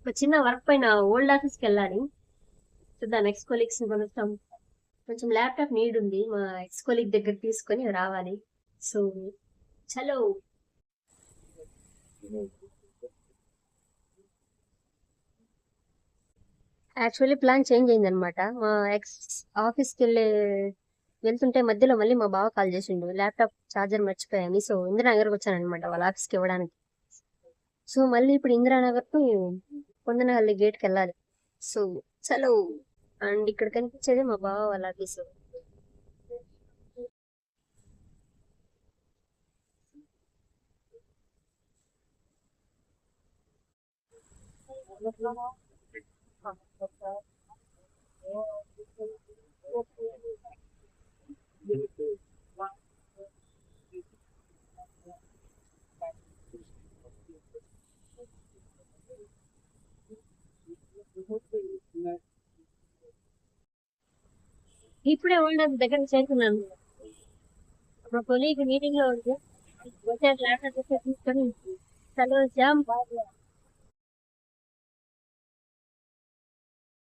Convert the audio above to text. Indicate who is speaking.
Speaker 1: ఒక చిన్న వర్క్ పైన ఓల్డ్ ఆఫీస్కి వెళ్ళాలి. చూద్దాం ఎక్స్ కొలీగ్స్ ని కలుస్తాం. కొంచెం ల్యాప్టాప్ నీడ్ ఉంది, మా ఎక్స్ కొలీగ్ దగ్గర తీసుకొని రావాలి. సో చలో. యాక్చువల్లీ ప్లాన్ చేంజ్ అయిందనమాట. మా ఎక్స్ ఆఫీస్కి వెళ్తుంటే మధ్యలో మళ్ళీ మా బావ కాల్ చేసిండు, ల్యాప్టాప్ ఛార్జర్ మర్చిపోయాను. సో ఇందిరానగర్కి వచ్చానమాట వాళ్ళ ఆఫీస్కి ఇవ్వడానికి. సో మళ్ళీ ఇప్పుడు ఇందిరానగర్ టు పొందనహల్లి గేట్కి వెళ్ళాలి. సో చలో. అండ్ ఇక్కడ కనిపించేది మా బావ వాళ్ళ ఆఫీసు. ఇప్పుడే ఓల్డ్ దగ్గర చేరుకున్నాను. మా కొలీగ్ మీటింగ్ లో ఉంది, వచ్చే ల్యాప్టాప్ తీసుకొని చలో జామ్.